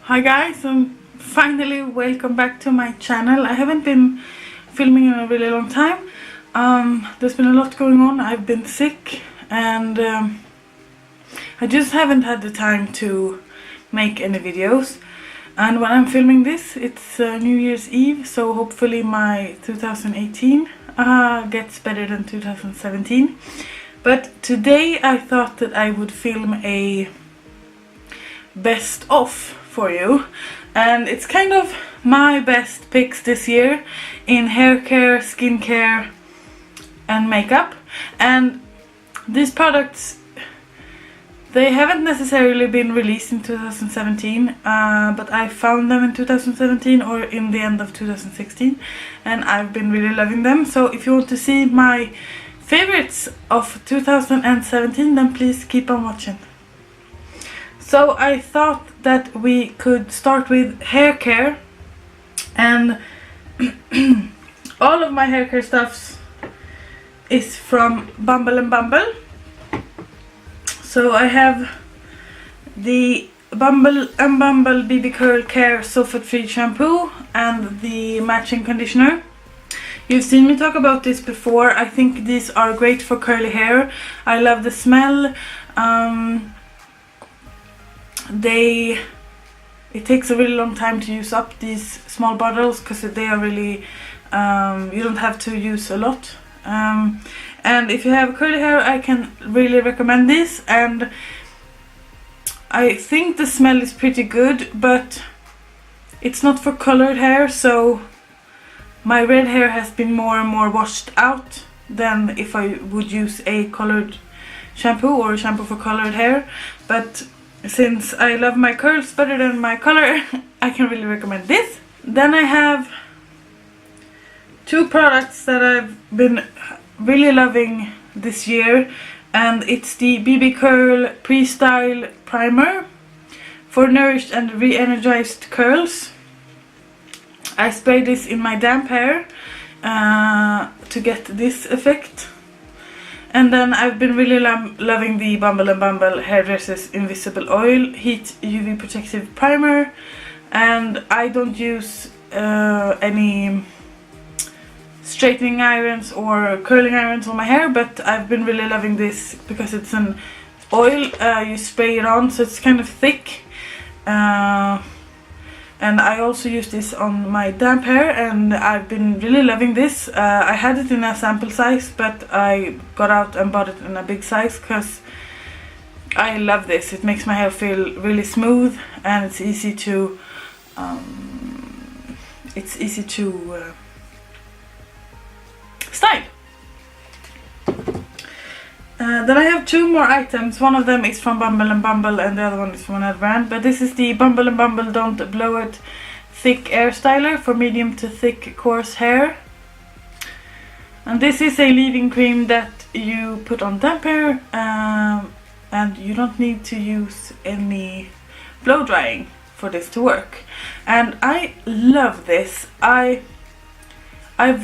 Hi guys, and finally welcome back to my channel. I haven't been filming in a really long time. There's been a lot going on. I've been sick and I just haven't had the time to make any videos. And when I'm filming this, it's New Year's Eve, so hopefully my 2018 gets better than 2017. But today I thought that I would film a best of for you, and it's kind of my best picks this year in hair care, skincare and makeup. And these products, they haven't necessarily been released in 2017, but I found them in 2017 or in the end of 2016, and I've been really loving them. So if you want to see my favorites of 2017, then please keep on watching. So I thought that we could start with hair care, and all of my hair care stuffs is from Bumble & Bumble. So I have the Bumble & Bumble BB Curl Care Sulfate Free Shampoo and the matching conditioner. You've seen me talk about this before. I think these are great for curly hair. I love the smell. It takes a really long time to use up these small bottles because they are really you don't have to use a lot, and if you have curly hair, I can really recommend this. And I think the smell is pretty good, but it's not for colored hair, so my red hair has been more and more washed out than if I would use a colored shampoo or a shampoo for colored hair. But since I love my curls better than my color, I can really recommend this. Then I have two products that I've been really loving this year, and it's the BB Curl Pre-Style Primer for nourished and re-energized curls. I spray this in my damp hair to get this effect. And then I've been really loving the Bumble & Bumble Hairdresser's Invisible Oil Heat UV Protective Primer. And I don't use any straightening irons or curling irons on my hair, but I've been really loving this because it's an oil. You spray it on, so it's kind of thick. And I also use this on my damp hair, and I've been really loving this. I had it in a sample size, but I got out and bought it in a big size because I love this. It makes my hair feel really smooth, and it's easy to style. Then I have two more items. One of them is from Bumble & Bumble and the other one is from another brand. But this is the Bumble & Bumble Don't Blow It Thick Air Styler for medium to thick coarse hair. And this is a leave-in cream that you put on damp hair, and you don't need to use any blow drying for this to work. And I love this. I've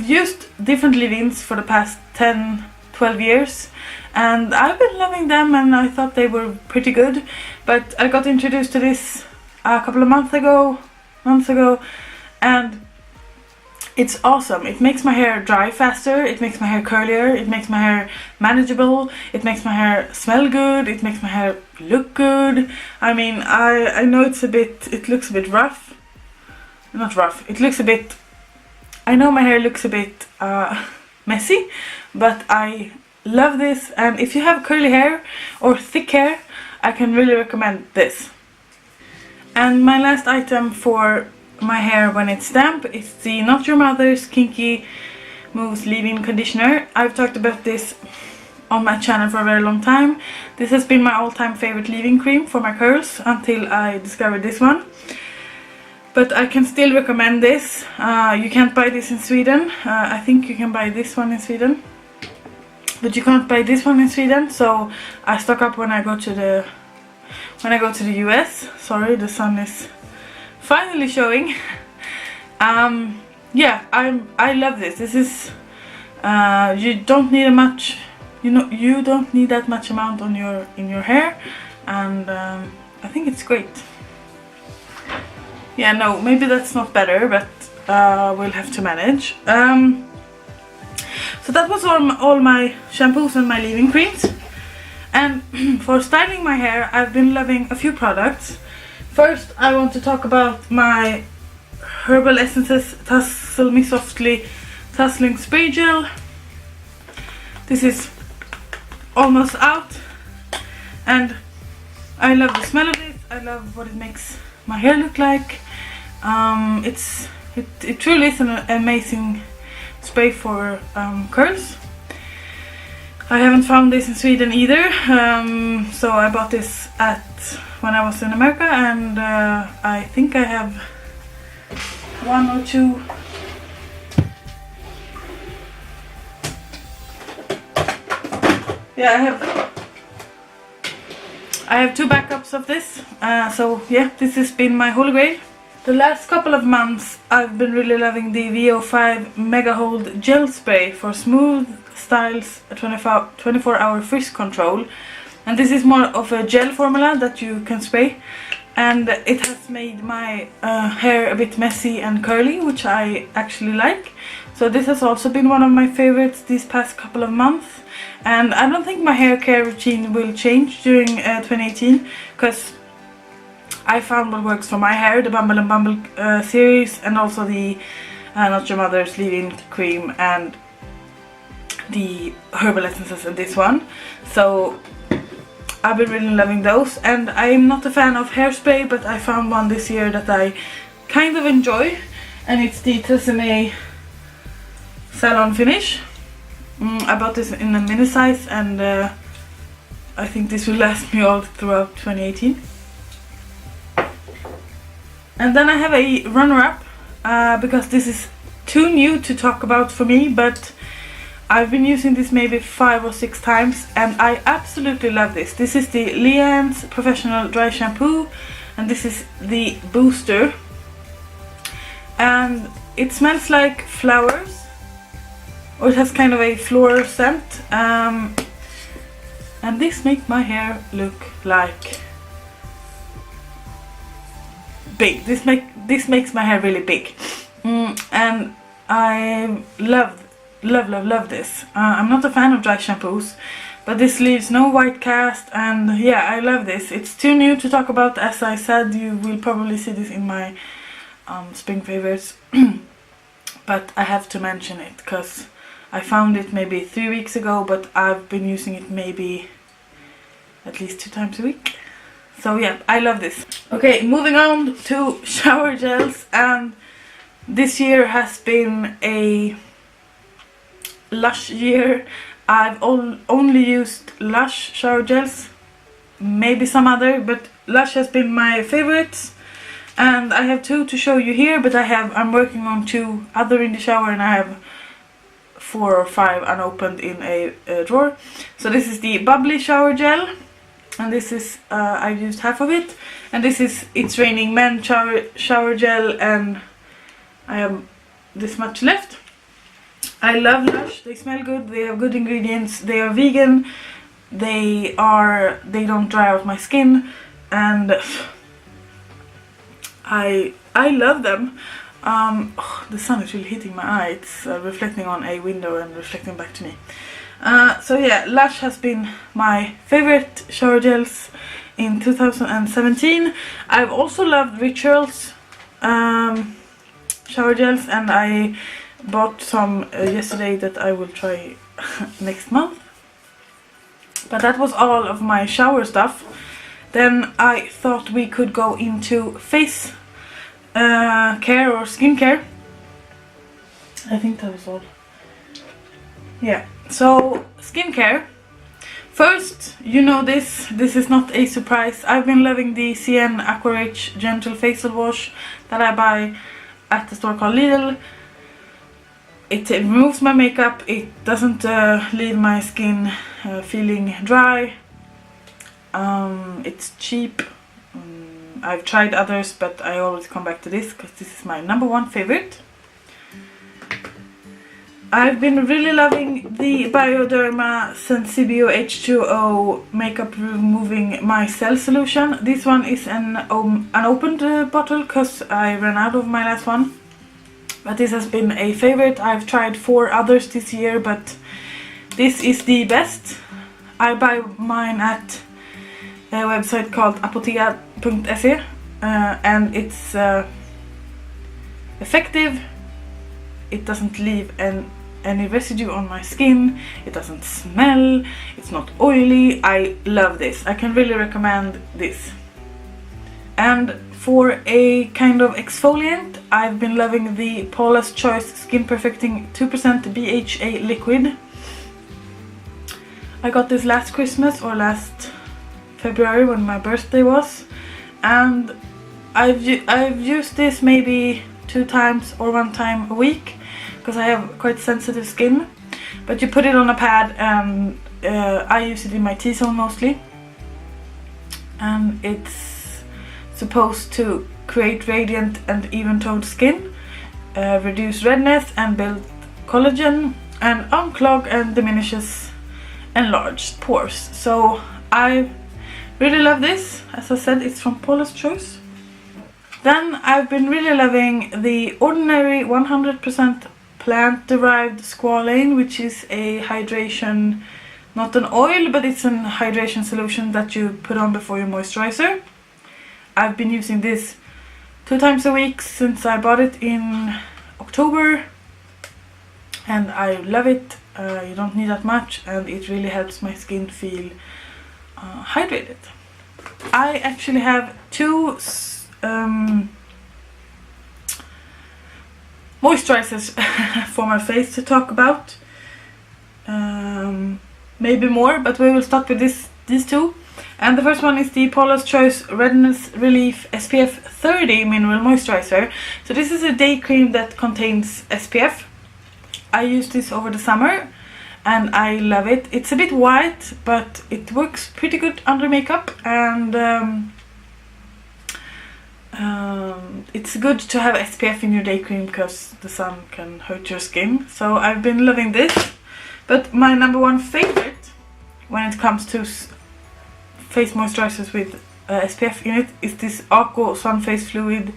used different leave-ins for the past 10-12 years, and I've been loving them, and I thought they were pretty good. But I got introduced to this a couple of months ago, and it's awesome. It makes my hair dry faster, it makes my hair curlier, it makes my hair manageable, it makes my hair smell good, it makes my hair look good. I mean, I know it looks a bit rough. Not rough, it looks a bit, I know my hair looks a bit messy, but I love this. And if you have curly hair or thick hair, I can really recommend this. And my last item for my hair when it's damp is the Not Your Mother's Kinky Moves Leave-In Conditioner. I've talked about this on my channel for a very long time. This has been my all-time favorite leave-in cream for my curls until I discovered this one. But I can still recommend this. You can't buy this in Sweden. I think you can buy this one in Sweden, but you can't buy this one in Sweden. So I stock up when I go to the US. Sorry, the sun is finally showing. Yeah, I love this. This is you don't need you don't need that much amount on in your hair, and I think it's great. Yeah, no, maybe that's not better, but we'll have to manage. So that was all my shampoos and my leave-in creams. And for styling my hair, I've been loving a few products. First, I want to talk about my Herbal Essences Tussle Me Softly Tussling Spray Gel. This is almost out, and I love the smell of it. I love what it makes my hair look like. It truly is an amazing spray for curls. I haven't found this in Sweden either, so I bought this when I was in America, and I think I have one or two. Yeah, I have two backups of this, so yeah, this has been my holy grail. The last couple of months I've been really loving the VO5 Mega Hold Gel Spray for smooth styles, 24-hour frizz control. And this is more of a gel formula that you can spray, and it has made my hair a bit messy and curly, which I actually like. So this has also been one of my favorites these past couple of months. And I don't think my hair care routine will change during 2018, because I found what works for my hair, the Bumble and Bumble series, and also the Not Your Mother's leave-in cream and the Herbal Essences and this one. So I've been really loving those, and I'm not a fan of hairspray, but I found one this year that I kind of enjoy, and it's the Tresemme Salon Finish. I bought this in a mini size, and I think this will last me all throughout 2018. And then I have a runner-up, because this is too new to talk about for me, but I've been using this maybe 5 or 6 times, and I absolutely love this. This is the Leanne's Professional Dry Shampoo, and this is the booster, and it smells like flowers, or it has kind of a floral scent, and this makes my hair look like big. This makes my hair really big, and I love this. I'm not a fan of dry shampoos, but this leaves no white cast, and yeah, I love this. It's too new to talk about, as I said. You will probably see this in my spring favorites, but I have to mention it because I found it maybe 3 weeks ago, but I've been using it maybe at least 2 times a week. So yeah, I love this. Okay, moving on to shower gels, and this year has been a Lush year. I've only used Lush shower gels, maybe some other, but Lush has been my favorites, and I have 2 to show you here, but I'm working on 2 other in the shower, and I have 4 or 5 unopened in a drawer. So this is the Bubbly shower gel, and this is I used half of it, and this is It's Raining Men shower gel, and I have this much left. I love Lush. They smell good, they have good ingredients, they are vegan, they don't dry out my skin, and I love them. The sun is really hitting my eye. It's reflecting on a window and reflecting back to me. So yeah, Lush has been my favorite shower gels in 2017. I've also loved Rituals shower gels, and I bought some yesterday that I will try next month. But that was all of my shower stuff. Then I thought we could go into face care or skincare. I think that was all. Yeah, so skincare. First, you know this is not a surprise. I've been loving the CN Aquarage Gentle Facial Wash that I buy at the store called Lidl. It removes my makeup, it doesn't leave my skin feeling dry. It's cheap. I've tried others, but I always come back to this because this is my #1 favorite. I've been really loving the Bioderma Sensibio H2O makeup removing micelle solution. This one is an unopened bottle because I ran out of my last one. But this has been a favorite. I've tried 4 others this year, but this is the best. I buy mine at a website called apotea.se and it's effective. It doesn't leave any residue on my skin, it doesn't smell, it's not oily. I love this. I can really recommend this. And for a kind of exfoliant, I've been loving the Paula's Choice Skin Perfecting 2% BHA liquid. I got this last Christmas or last February when my birthday was, and I've used this maybe 2 times or 1 time a week because I have quite sensitive skin. But you put it on a pad, and I use it in my T-zone mostly, and it's supposed to create radiant and even-toned skin, reduce redness and build collagen, and unclog and diminishes enlarged pores. So I really love this. As I said, it's from Paula's Choice. Then I've been really loving the Ordinary 100% plant-derived squalane, which is a hydration, not an oil, but it's an hydration solution that you put on before your moisturizer. I've been using this 2 times a week since I bought it in October, and I love it. You don't need that much, and it really helps my skin feel hydrated. I actually have 2 moisturizers for my face to talk about. Maybe more, but we will start with these 2. And the first one is the Paula's Choice Redness Relief SPF 30 Mineral Moisturizer. So this is a day cream that contains SPF. I used this over the summer and I love it. It's a bit white, but it works pretty good under makeup, and it's good to have SPF in your day cream because the sun can hurt your skin. So I've been loving this. But my number 1 favorite when it comes to face moisturizers with SPF in it is this Aqua Sun Face Fluid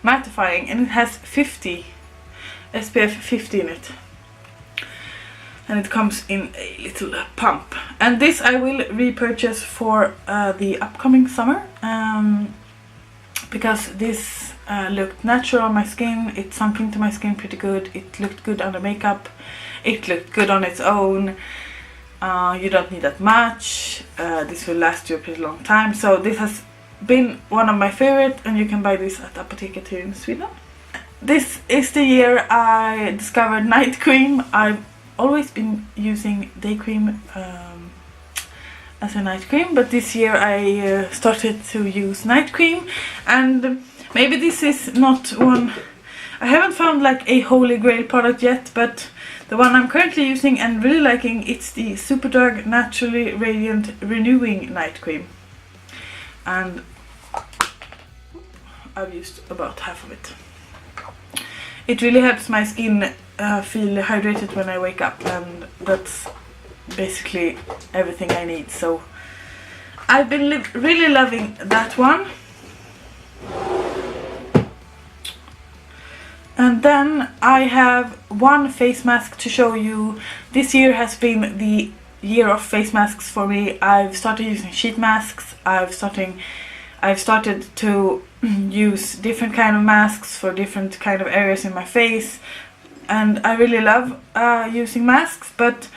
Mattifying, and it has 50 SPF 50 in it, and it comes in a little pump. And this I will repurchase for the upcoming summer, because this looked natural on my skin. It sunk into my skin pretty good. It looked good under makeup. It looked good on its own. You don't need that much. This will last you a pretty long time. So this has been one of my favorite, and you can buy this at Apoteket here in Sweden. This is the year I discovered night cream. I've always been using day cream as a night cream, but this year I started to use night cream, and maybe this is not one, I haven't found like a holy grail product yet, but the one I'm currently using and really liking, it's the Superdrug Naturally Radiant Renewing Night Cream, and I've used about half of it. It really helps my skin feel hydrated when I wake up, and that's basically everything I need. So I've been really loving that one. And then I have 1 face mask to show you. This year has been the year of face masks for me. I've started using sheet masks. I've started to use different kind of masks for different kind of areas in my face, and I really love using masks. But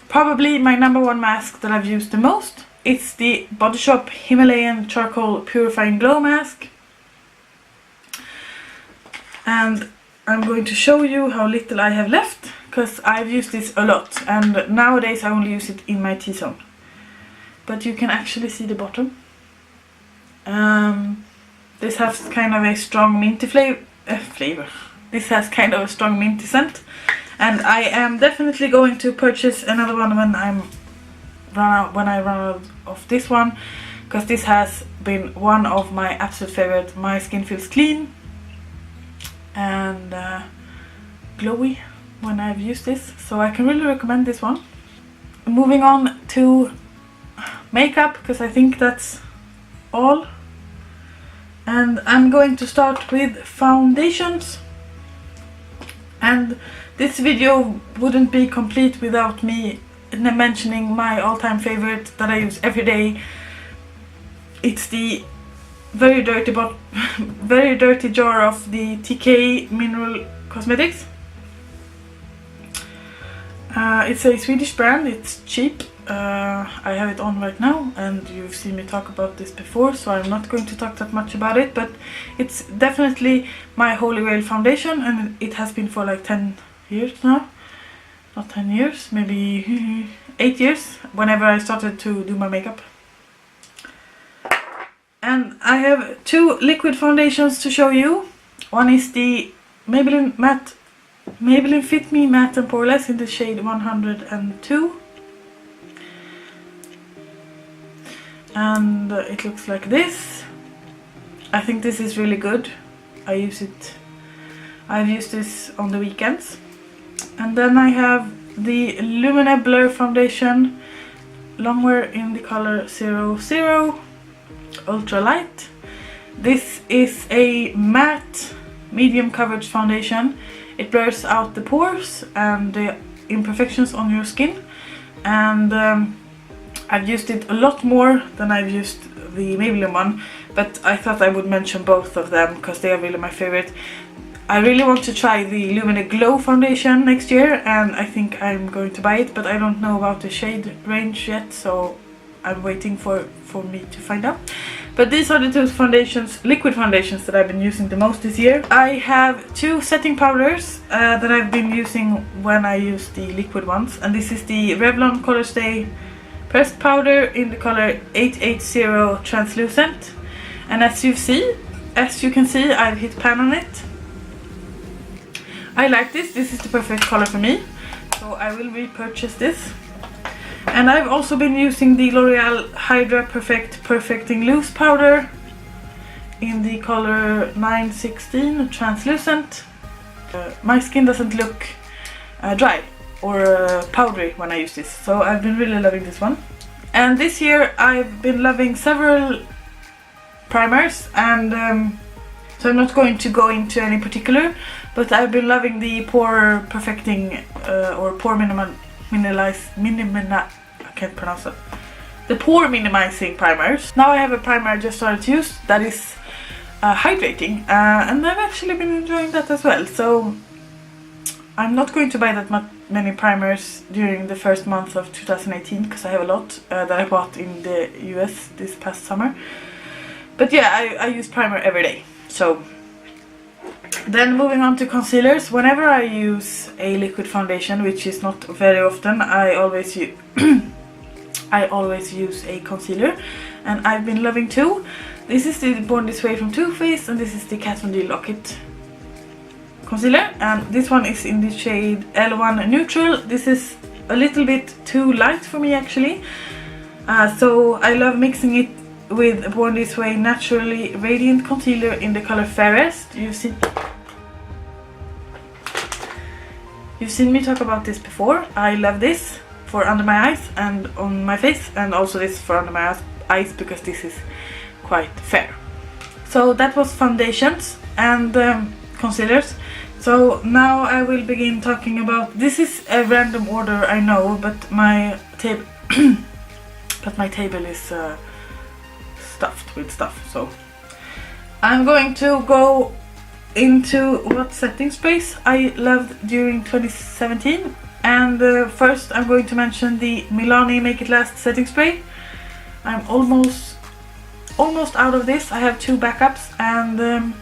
probably my number 1 mask that I've used the most, it's the Body Shop Himalayan Charcoal Purifying Glow Mask. And I'm going to show you how little I have left, because I've used this a lot, and nowadays I only use it in my T-zone. But you can actually see the bottom. This has kind of a strong minty flavor. This has kind of a strong minty scent, and I am definitely going to purchase another one when I run out of this one, because this has been one of my absolute favorite. My skin feels clean and glowy, when I've used this, so I can really recommend this one. Moving on to makeup, because I think that's all. And I'm going to start with foundations. And this video wouldn't be complete without me mentioning my all-time favorite that I use every day. It's the very dirty jar of the TK Mineral Cosmetics. It's a Swedish brand, it's cheap. I have it on right now, and you've seen me talk about this before, so I'm not going to talk that much about it, but it's definitely my holy grail foundation, and it has been for like 10 years now. Not 10 years, maybe 8 years, whenever I started to do my makeup. And I have two liquid foundations to show you. One is the Maybelline Fit Me Matte and Poreless in the shade 102. And it looks like this. I think this is really good. I've used this on the weekends. And then I have the Lumine Blur Foundation Longwear in the color 00 Ultra Light. This is a matte medium coverage foundation. It blurs out the pores and the imperfections on your skin, and I've used it a lot more than I've used the Maybelline one, but I thought I would mention both of them because they are really my favorite. I really want to try the Lumine Glow foundation next year, and I think I'm going to buy it, but I don't know about the shade range yet, so I'm waiting for me to find out. But these are the two foundations, liquid foundations, that I've been using the most this year. I have two setting powders that I've been using when I use the liquid ones, and this is the Revlon Color Stay pressed powder in the color 880 translucent. And as you can see, I've hit pan on it. I like this. This is the perfect color for me, so I will repurchase this. And I've also been using the L'Oreal Hydra Perfecting Loose powder in the color 916 translucent. My skin doesn't look dry or powdery when I use this, so I've been really loving this one. And this year I've been loving several primers, and so I'm not going to go into any particular, but I've been loving the pore perfecting or pore I can't pronounce it. The pore minimizing primers. Now I have a primer I just started to use that is hydrating, and I've actually been enjoying that as well. So I'm not going to buy that many primers during the first month of 2018 because I have a lot that I bought in the US this past summer. But yeah, I use primer every day. So then moving on to concealers. Whenever I use a liquid foundation, which is not very often, I always use a concealer, and I've been loving two. This is the Born This Way from Too Faced, and this is the Kat Von D Lock-It concealer, and this one is in the shade L1 Neutral. This is a little bit too light for me actually, so I love mixing it with Born This Way Naturally Radiant Concealer in the color Fairest. You've seen me talk about this before. I love this for under my eyes and on my face, and also this for under my eyes because this is quite fair. So that was foundations and concealers. So now I will begin talking about, this is a random order, I know, but my table is stuffed with stuff. So I'm going to go into what setting sprays I loved during 2017, and first I'm going to mention the Milani Make It Last setting spray. I'm almost out of this. I have two backups, and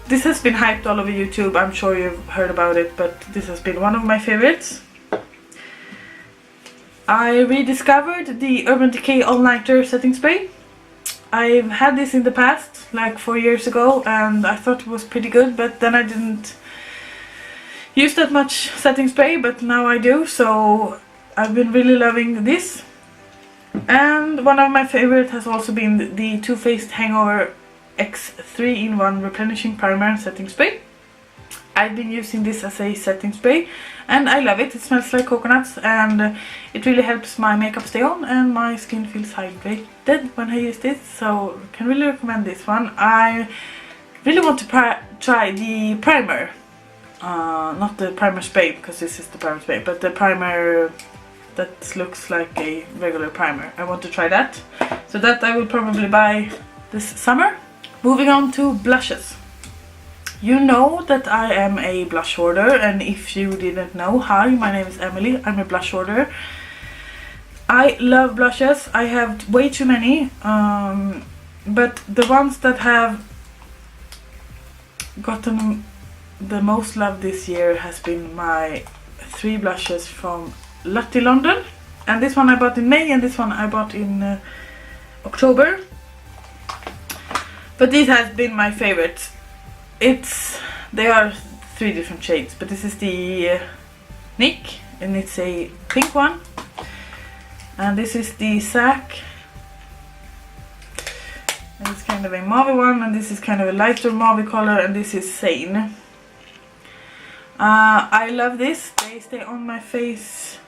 this has been hyped all over YouTube. I'm sure you've heard about it, but this has been one of my favorites. I rediscovered the Urban Decay All Nighter setting spray. I've had this in the past, like 4 years ago, and I thought it was pretty good, but then I didn't use that much setting spray, but now I do, so I've been really loving this. And one of my favorites has also been the Too Faced Hangover X 3-in-1 Replenishing Primer and Setting Spray. I've been using this as a setting spray and I love it. It smells like coconuts and it really helps my makeup stay on and my skin feels hydrated when I use this, so I can really recommend this one. I really want to try the primer, not the primer spray because this is the primer spray, but the primer that looks like a regular primer. I want to try that, so that I will probably buy this summer. Moving on to blushes. You know that I am a blush hoarder, and if you didn't know, hi, my name is Emily, I'm a blush hoarder. I love blushes, I have way too many, but the ones that have gotten the most love this year has been my 3 blushes from Lutty London, and this one I bought in May and this one I bought in October. But these has been my favorites. They are 3 different shades, but this is the Nick and it's a pink one, and this is the Sac and it's kind of a mauve one, and this is kind of a lighter mauve color, and this is Sane. I love this. They stay on my face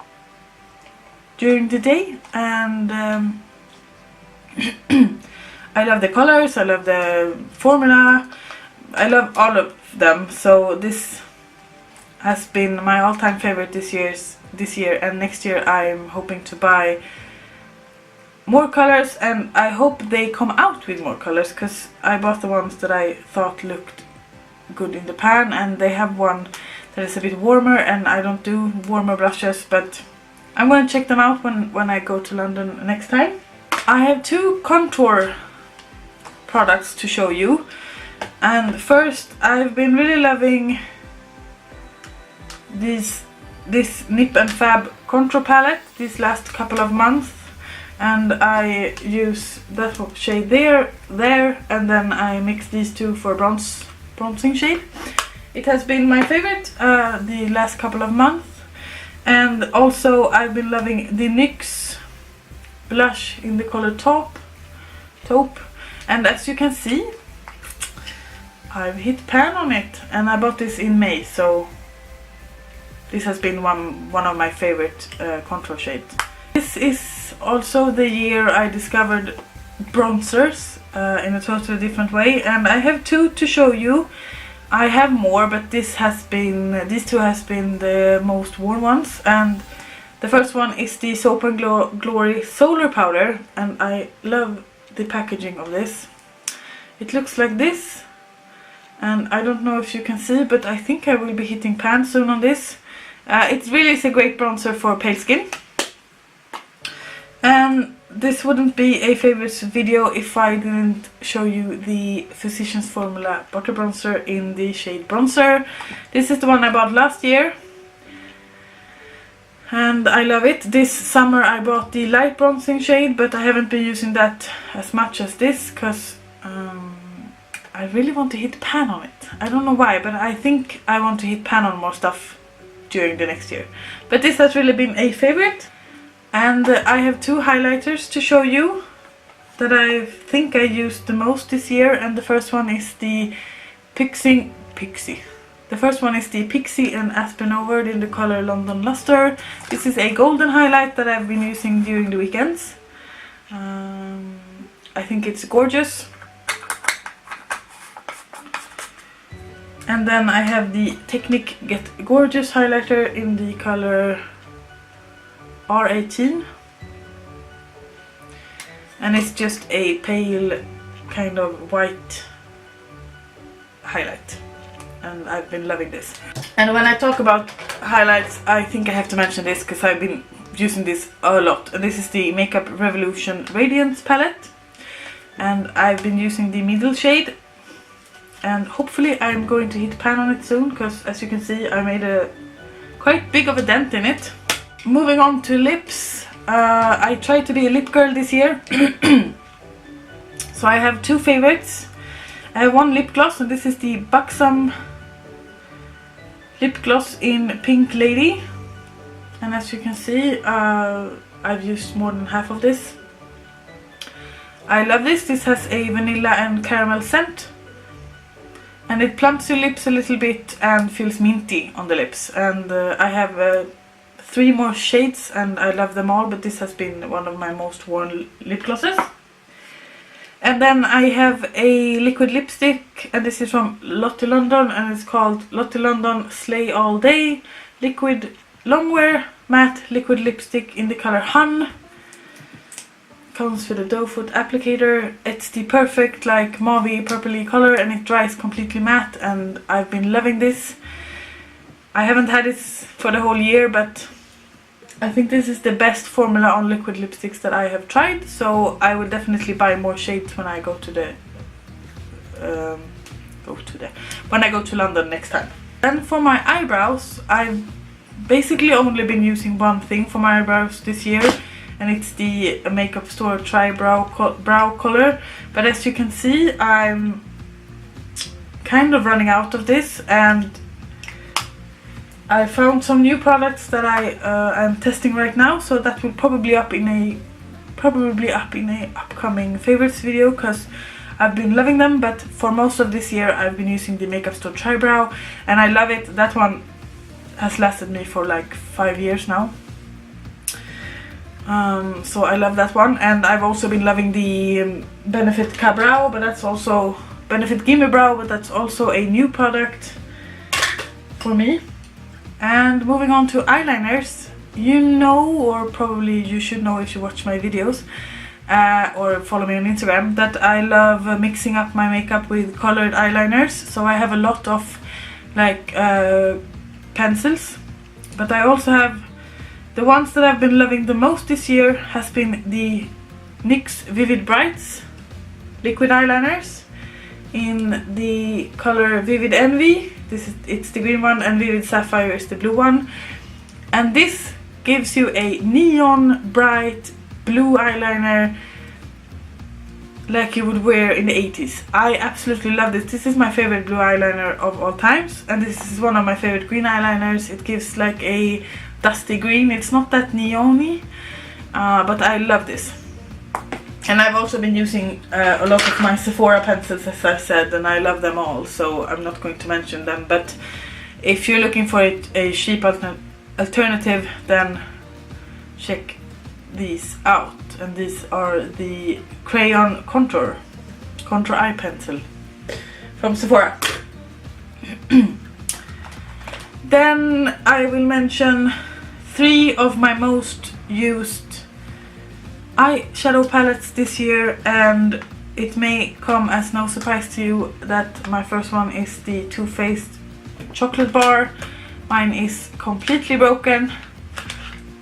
during the day, and I love the colors, I love the formula, I love all of them, so this has been my all-time favorite this year, and next year I'm hoping to buy more colors, and I hope they come out with more colors because I bought the ones that I thought looked good in the pan, and they have one that is a bit warmer, and I don't do warmer blushes, but I'm gonna check them out when I go to London next time. I have 2 contour products to show you, and first I've been really loving this Nip and Fab contour palette these last couple of months, and I use that shade there, and then I mix these 2 for bronzing shade. It has been my favorite the last couple of months, and also I've been loving the NYX blush in the color Taupe, and as you can see I've hit pan on it, and I bought this in May, so this has been one of my favorite contour shades. This is also the year I discovered bronzers in a totally different way, and I have 2 to show you. I have more, but these 2 has been the most worn ones, and the first one is the Soap and Glory Solar Powder, and I love the packaging of this. It looks like this, and I don't know if you can see, but I think I will be hitting pan soon on this. It really is a great bronzer for pale skin, and this wouldn't be a favorites video if I didn't show you the Physicians Formula Butter Bronzer in the shade Bronzer. This is the one I bought last year, and I love it. This summer I bought the light bronzing shade, but I haven't been using that as much as this because I really want to hit pan on it. I don't know why, but I think I want to hit pan on more stuff during the next year. But this has really been a favorite. And I have 2 highlighters to show you that I think I used the most this year, and the first one is the Pixie. The first one is the Pixie and Aspen Over in the color London Luster. This is a golden highlight that I've been using during the weekends. I think it's gorgeous. And then I have the Technique Get Gorgeous highlighter in the color R18, and it's just a pale kind of white highlight, and I've been loving this. And when I talk about highlights, I think I have to mention this because I've been using this a lot, and this is the Makeup Revolution Radiance palette, and I've been using the middle shade, and hopefully I'm going to hit pan on it soon because as you can see I made a quite big of a dent in it. Moving on to lips, I tried to be a lip girl this year, so I have 2 favorites. I have 1 lip gloss, and this is the Buxom lip gloss in Pink Lady, and as you can see I've used more than half of this. I love this. This has a vanilla and caramel scent, and it plumps your lips a little bit and feels minty on the lips. And I have 3 more shades and I love them all, but this has been one of my most worn lip glosses. And then I have a liquid lipstick, and this is from Lottie London, and it's called Lottie London Slay All Day Liquid Longwear Matte Liquid Lipstick in the color Hun. Comes with a doe foot applicator. It's the perfect like mauvey purpley color, and it dries completely matte, and I've been loving this. I haven't had this for the whole year, but I think this is the best formula on liquid lipsticks that I have tried, so I will definitely buy more shades when I go to when I go to London next time. Then for my eyebrows, I've basically only been using one thing for my eyebrows this year, and it's the Makeup Store brow color. But as you can see, I'm kind of running out of this, and I found some new products that I am testing right now, so that will probably up in a upcoming favorites video, because I've been loving them. But for most of this year I've been using the Makeup Store Tri-Brow, and I love it. That one has lasted me for like 5 years now, so I love that one. And I've also been loving the Benefit Ka-Brow, but that's also Benefit Gimme Brow, but that's also a new product for me. And moving on to eyeliners, you know, or probably you should know if you watch my videos or follow me on Instagram, that I love mixing up my makeup with colored eyeliners. So I have a lot of like pencils, but I also have the ones that I've been loving the most this year has been the NYX Vivid Brights liquid eyeliners in the color Vivid Envy. It's the green one, and Vivid Sapphire is the blue one. And this gives you a neon bright blue eyeliner like you would wear in the 80s. I absolutely love this. This is my favorite blue eyeliner of all times, and this is one of my favorite green eyeliners. It gives like a dusty green. It's not that neon-y, but I love this. And I've also been using a lot of my Sephora pencils, as I said, and I love them all, so I'm not going to mention them. But if you're looking for a cheap alternative, then check these out. And these are the Crayon Contour Eye Pencil from Sephora. Then I will mention 3 of my most used eyeshadow palettes this year, and it may come as no surprise to you that my first one is the Too Faced Chocolate Bar. Mine is completely broken.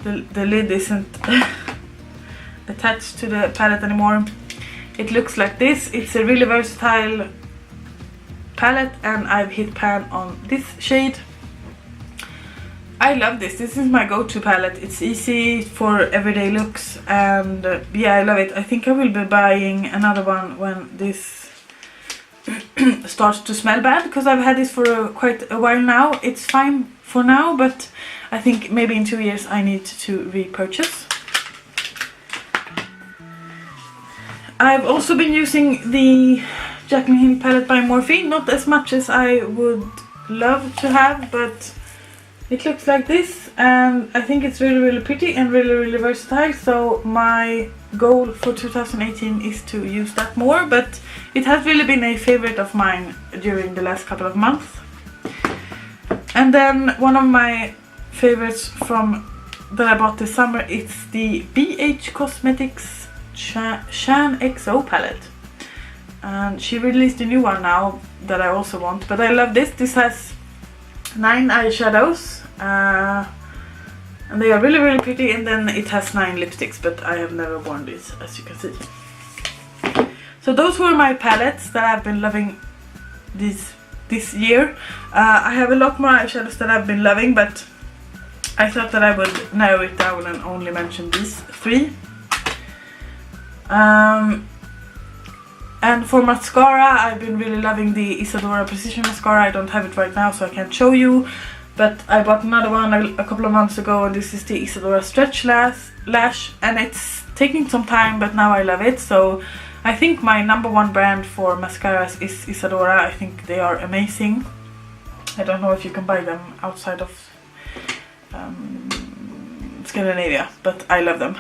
The lid isn't attached to the palette anymore. It looks like this. It's a really versatile palette, and I've hit pan on this shade. I love this. This is my go-to palette. It's easy for everyday looks, and yeah, I love it. I think I will be buying another one when this starts to smell bad, because I've had this for quite a while now. It's fine for now, but I think maybe in 2 years I need to repurchase. I've also been using the Jaclyn Hill palette by Morphe, not as much as I would love to have, but it looks like this, and I think it's really pretty and really versatile. So my goal for 2018 is to use that more, but it has really been a favorite of mine during the last couple of months. And then one of my favorites from that I bought this summer, it's the BH Cosmetics Shan XO palette, and she released a new one now that I also want, but I love this. This has 9 eyeshadows, and they are really pretty, and then it has 9 lipsticks, but I have never worn these, as you can see. So those were my palettes that I've been loving this year. I have a lot more eyeshadows that I've been loving, but I thought that I would narrow it down and only mention these 3. And for mascara, I've been really loving the Isadora Precision Mascara. I don't have it right now, so I can't show you, but I bought another one a couple of months ago, and this is the Isadora Stretch Lash, and it's taking some time, but now I love it. So I think my number one brand for mascaras is Isadora. I think they are amazing. I don't know if you can buy them outside of Scandinavia, but I love them.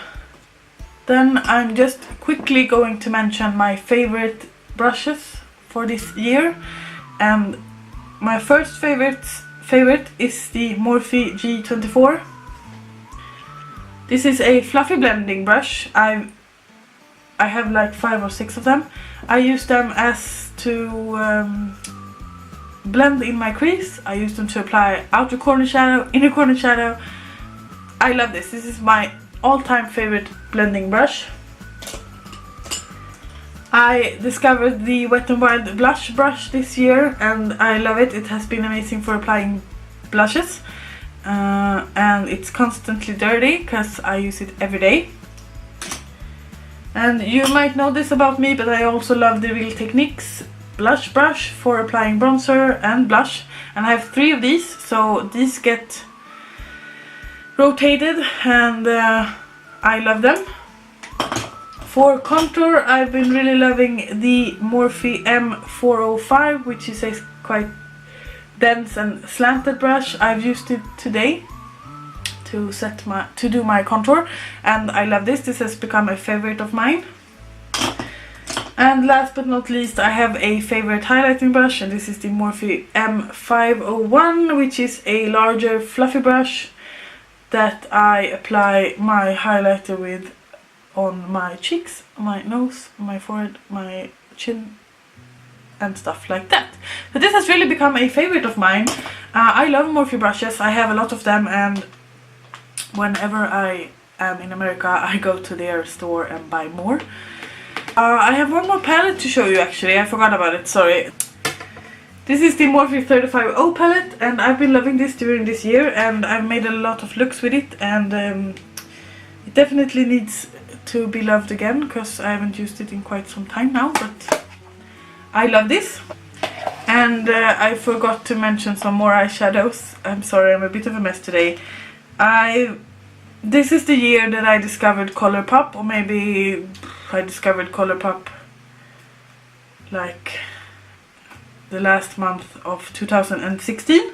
Then I'm just quickly going to mention my favorite brushes for this year, and my first favorite is the Morphe G24. This is a fluffy blending brush. I have like 5 or 6 of them. I use them as to blend in my crease. I use them to apply outer corner shadow, inner corner shadow. I love this. This is my all-time favorite blending brush. I discovered the Wet n Wild blush brush this year and I love it. It has been amazing for applying blushes. And it's constantly dirty because I use it every day. And you might know this about me, but I also love the Real Techniques blush brush for applying bronzer and blush. And I have 3 of these, so these get rotated and I love them. For contour, I've been really loving the Morphe M405, which is a quite dense and slanted brush. I've used it today to do my contour, and I love this. This has become a favorite of mine. And last but not least, I have a favorite highlighting brush, and this is the Morphe M501, which is a larger fluffy brush that I apply my highlighter with on my cheeks, my nose, my forehead, my chin and stuff like that. So this has really become a favorite of mine. I love Morphe brushes. I have a lot of them, and whenever I am in America I go to their store and buy more. I have one more palette to show you actually. I forgot about it, sorry. This is the Morphe 35O palette, and I've been loving this during this year, and I've made a lot of looks with it, and it definitely needs to be loved again because I haven't used it in quite some time now, but I love this. And I forgot to mention some more eyeshadows. I'm sorry, I'm a bit of a mess today. This is the year that I discovered Colourpop, or maybe I discovered Colourpop like the last month of 2016.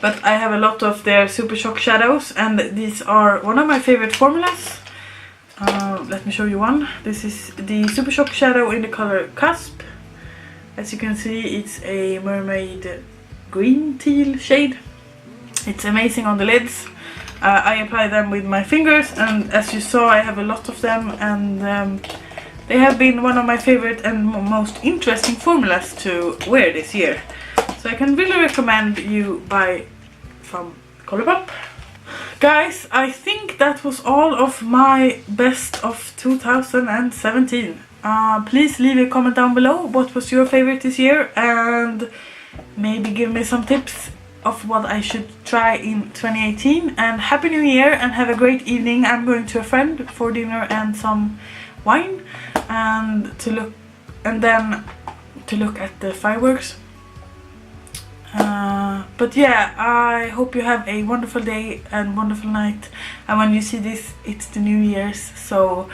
But I have a lot of their Super Shock shadows, and these are one of my favorite formulas. Let me show you one. This is the Super Shock shadow in the color Cusp. As you can see, it's a mermaid green teal shade. It's amazing on the lids. I apply them with my fingers, and as you saw I have a lot of them, and they have been one of my favorite and most interesting formulas to wear this year. So I can really recommend you buy from Colourpop. Guys, I think that was all of my best of 2017. Please leave a comment down below what was your favorite this year, and maybe give me some tips of what I should try in 2018. And Happy New Year, and have a great evening. I'm going to a friend for dinner and some wine, and then to look at the fireworks. But yeah, I hope you have a wonderful day and wonderful night, and when you see this, it's the New Year's, so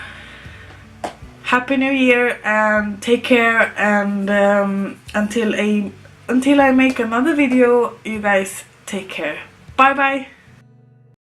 Happy New Year and take care, and until I make another video, you guys take care. Bye bye.